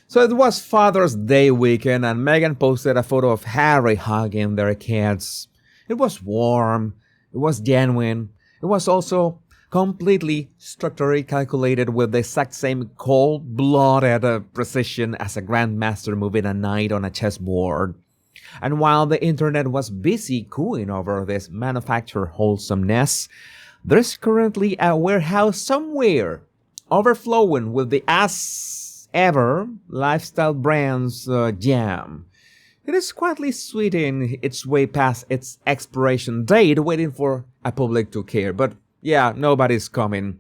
So it was Father's Day weekend, and Meghan posted a photo of Harry hugging their kids. It was warm, it was genuine, it was also completely structurally calculated with the exact same cold-blooded precision as a grandmaster moving a knight on a chessboard. And while the internet was busy cooing over this manufactured wholesomeness, there's currently a warehouse somewhere overflowing with the as-ever lifestyle brand's jam. It is quietly sweeting its way past its expiration date, waiting for a public to care. But yeah, nobody's coming.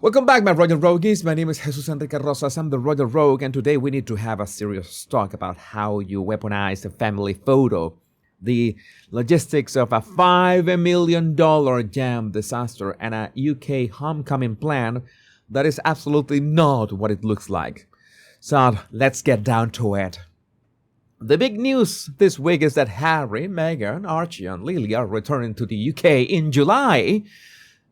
Welcome back, my Royal Rogues. My name is Jesus Enrique Rosas. I'm the Royal Rogue, and today we need to have a serious talk about how you weaponize a family photo, the logistics of a $5 million jam disaster, and a UK homecoming plan that is absolutely not what it looks like. So let's get down to it. The big news this week is that Harry, Meghan, Archie, and Lily are returning to the UK in July.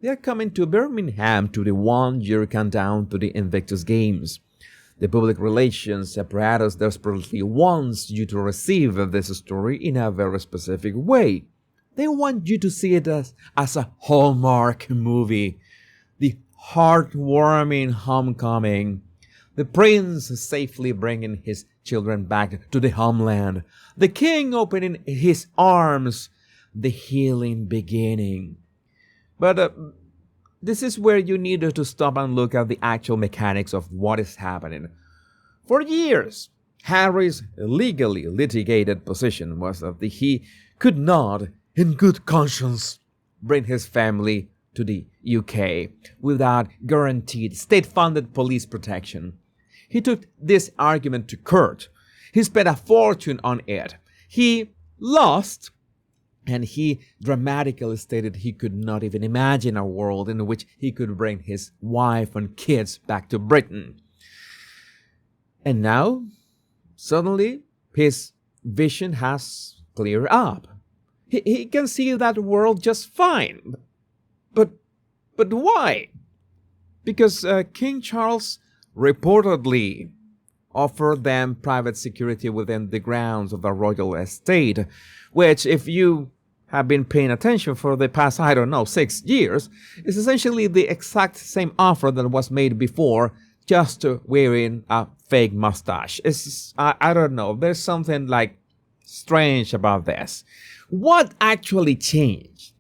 They are coming to Birmingham to the one-year countdown to the Invictus Games. The public relations apparatus desperately wants you to receive this story in a very specific way. They want you to see it as a Hallmark movie. The heartwarming homecoming. The prince safely bringing his children back to the homeland. The king opening his arms. The healing beginning. But this is where you need to stop and look at the actual mechanics of what is happening. For years, Harry's legally litigated position was that he could not, in good conscience, bring his family to the UK without guaranteed state-funded police protection. He took this argument to court. He spent a fortune on it. He lost, and he dramatically stated he could not even imagine a world in which he could bring his wife and kids back to Britain. And now, suddenly, his vision has cleared up. He can see that world just fine. But why? Because King Charles reportedly offered them private security within the grounds of the royal estate, which, if you have been paying attention for the past, 6 years, is essentially the exact same offer that was made before, just wearing a fake mustache. I don't know, there's something like strange about this. What actually changed?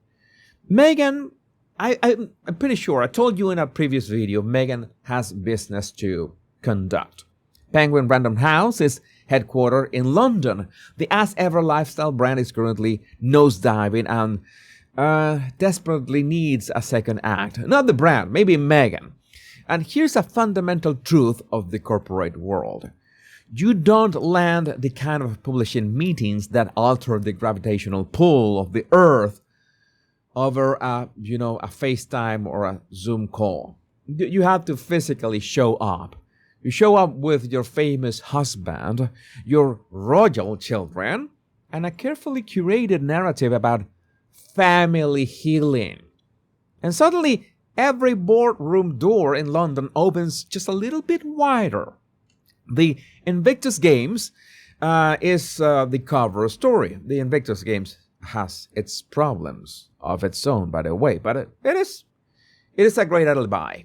Meghan, I'm pretty sure, I told you in a previous video, Meghan has business to conduct. Penguin Random House is headquartered in London. The As Ever lifestyle brand is currently nosediving and desperately needs a second act. Not the brand, maybe Meghan. And here's a fundamental truth of the corporate world. You don't land the kind of publishing meetings that alter the gravitational pull of the earth over a FaceTime or a Zoom call. You have to physically show up. You show up with your famous husband, your royal children, and a carefully curated narrative about family healing. And suddenly, every boardroom door in London opens just a little bit wider. The Invictus Games is the cover story. The Invictus Games has its problems of its own, by the way, but it is a great alibi.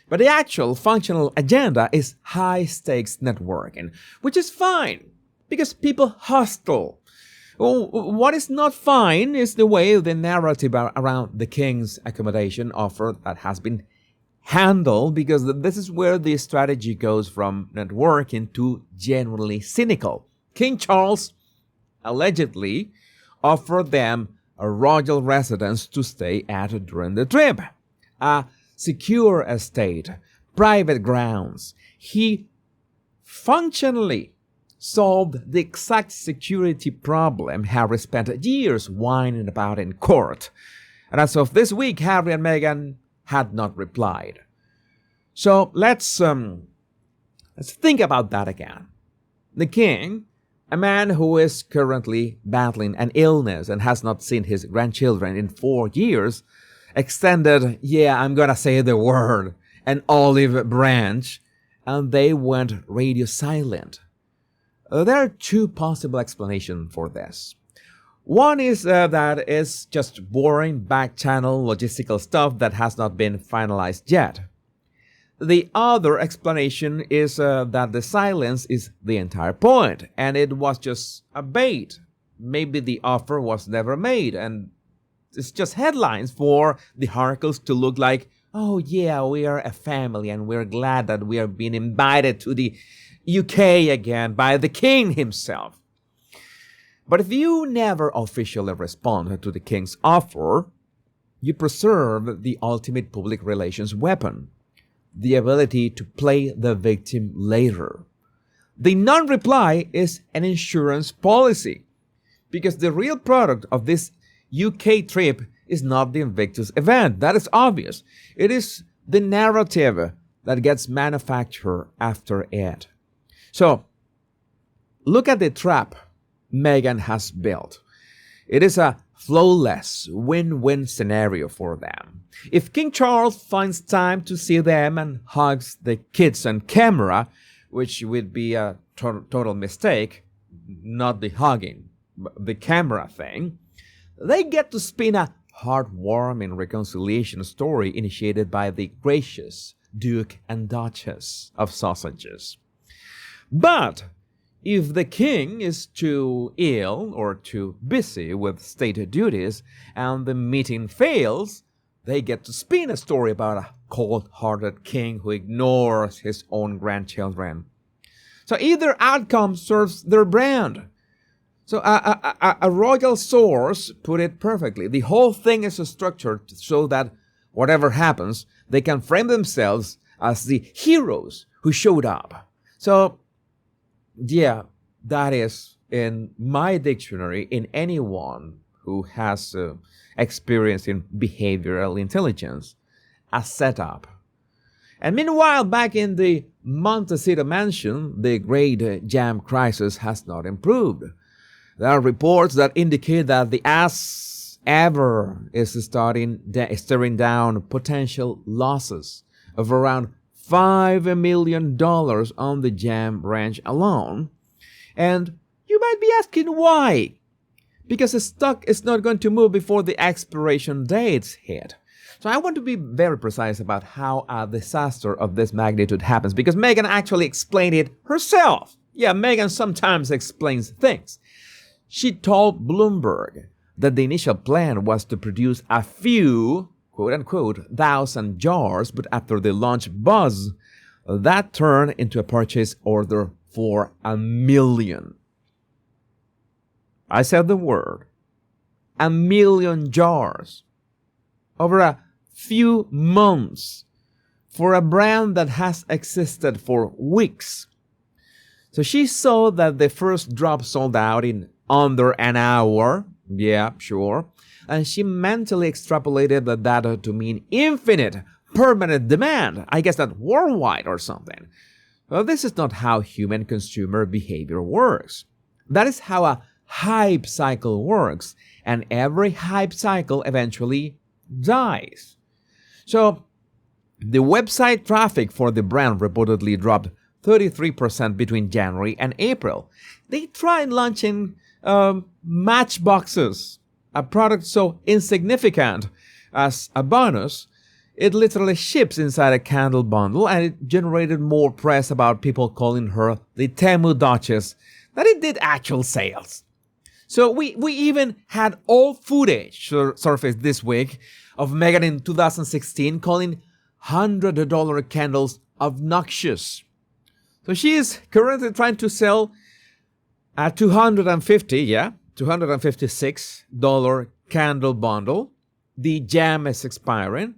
But the actual functional agenda is high-stakes networking, which is fine, because people hustle. What is not fine is the way the narrative around the king's accommodation offer that has been handled, because this is where the strategy goes from networking to genuinely cynical. King Charles allegedly offered them a royal residence to stay at during the trip. A secure estate, private grounds. He functionally solved the exact security problem Harry spent years whining about in court. And as of this week, Harry and Meghan had not replied. So let's think about that again. The king, a man who is currently battling an illness and has not seen his grandchildren in 4 years, extended, I'm gonna say the word, an olive branch and they went radio silent. There are two possible explanations for this. One is that it's just boring back-channel logistical stuff that has not been finalized yet. The other explanation is that the silence is the entire point, and it was just a bait. Maybe the offer was never made, and it's just headlines for the Harkles to look like, oh yeah, we are a family, and we're glad that we are being invited to the UK again by the king himself. But if you never officially respond to the king's offer, you preserve the ultimate public relations weapon, the ability to play the victim later. The non-reply is an insurance policy, because the real product of this UK trip is not the Invictus event. That is obvious. It is the narrative that gets manufactured after it. So, look at the trap Meghan has built. It is a flawless win-win scenario for them. If King Charles finds time to see them and hugs the kids on camera, which would be a total mistake, not the hugging, but the camera thing, they get to spin a heartwarming reconciliation story initiated by the gracious Duke and Duchess of Sausages. But if the king is too ill or too busy with state duties and the meeting fails, they get to spin a story about a cold-hearted king who ignores his own grandchildren. So either outcome serves their brand. So a royal source put it perfectly. The whole thing is structured so that whatever happens, they can frame themselves as the heroes who showed up. So, yeah, that is, in my dictionary, in anyone who has experience in behavioral intelligence, a setup. And meanwhile, back in the Montecito mansion, the great jam crisis has not improved. There are reports that indicate that the as ever is staring down potential losses of around $5 million on the jam branch alone. And you might be asking why. Because the stock is not going to move before the expiration dates hit. So I want to be very precise about how a disaster of this magnitude happens, because Meghan actually explained it herself. Yeah, Meghan sometimes explains things. She told Bloomberg that the initial plan was to produce a few, quote-unquote, 1,000 jars, but after the launch buzz, that turned into a purchase order for 1 million. I said the word. 1 million jars. Over a few months. For a brand that has existed for weeks. So she saw that the first drop sold out in under an hour. Yeah, sure. And she mentally extrapolated the data to mean infinite, permanent demand. I guess that worldwide or something. Well, this is not how human consumer behavior works. That is how a hype cycle works. And every hype cycle eventually dies. So, the website traffic for the brand reportedly dropped 33% between January and April. They tried launching matchboxes, a product so insignificant as a bonus, it literally ships inside a candle bundle, and it generated more press about people calling her the Temu Duchess than it did actual sales. So we even had old footage surfaced this week of Meghan in 2016 calling $100 candles obnoxious. So she is currently trying to sell a $256 candle bundle. The jam is expiring.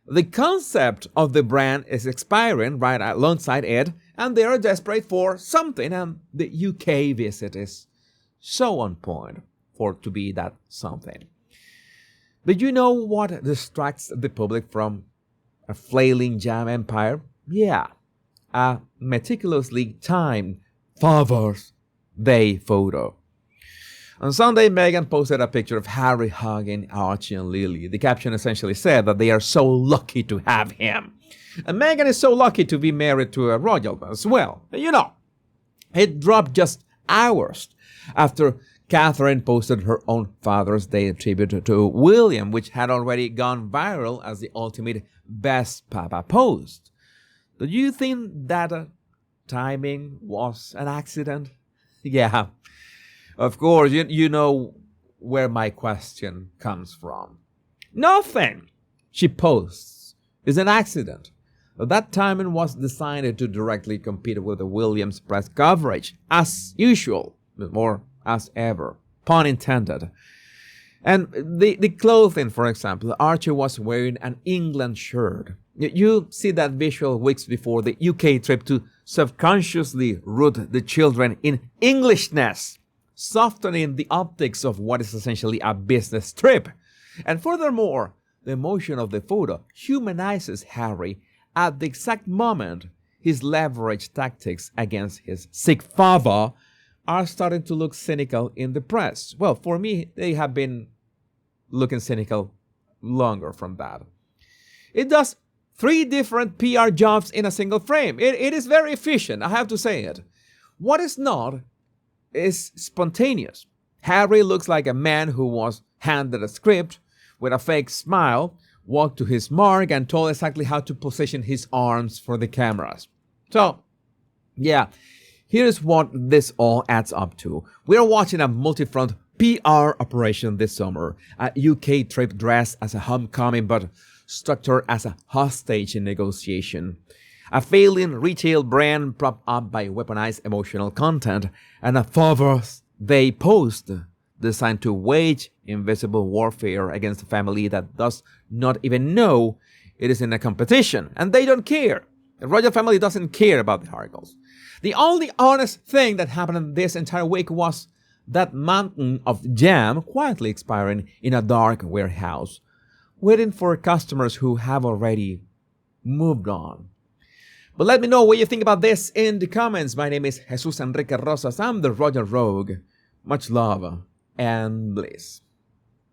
The concept of the brand is expiring right alongside it, and they are desperate for something, and the UK visit is so on point for it to be that something. But you know what distracts the public from a flailing jam empire? Yeah, a meticulously timed Father's Day photo. On Sunday, Meghan posted a picture of Harry hugging Archie and Lily. The caption essentially said that they are so lucky to have him. And Meghan is so lucky to be married to a royal as well. It dropped just hours after Catherine posted her own Father's Day tribute to William, which had already gone viral as the ultimate best Papa post. Do you think that timing was an accident? Yeah, of course, you know where my question comes from. Nothing she posts is an accident. That timing was designed to directly compete with the Williams press coverage, as usual, or as ever, pun intended. And the clothing, for example, Archie was wearing an England shirt. You see that visual weeks before the UK trip to subconsciously root the children in Englishness, softening the optics of what is essentially a business trip. And furthermore, the emotion of the photo humanizes Harry at the exact moment his leverage tactics against his sick father are starting to look cynical in the press. Well, for me, they have been looking cynical longer from that. It does 3 different PR jobs in a single frame. It is very efficient, I have to say it. What is not is spontaneous. Harry looks like a man who was handed a script with a fake smile, walked to his mark, and told exactly how to position his arms for the cameras. So, yeah, here's what this all adds up to. We are watching a multi-front PR operation this summer. A UK trip dressed as a homecoming but structured as a hostage in negotiation. A failing retail brand propped up by weaponized emotional content. And a Father's Day post designed to wage invisible warfare against a family that does not even know it is in a competition. And they don't care. The royal family doesn't care about the Harkles. The only honest thing that happened this entire week was that mountain of jam quietly expiring in a dark warehouse, waiting for customers who have already moved on. But let me know what you think about this in the comments. My name is Jesus Enrique Rosas. I'm the Royal Rogue. Much love and bliss.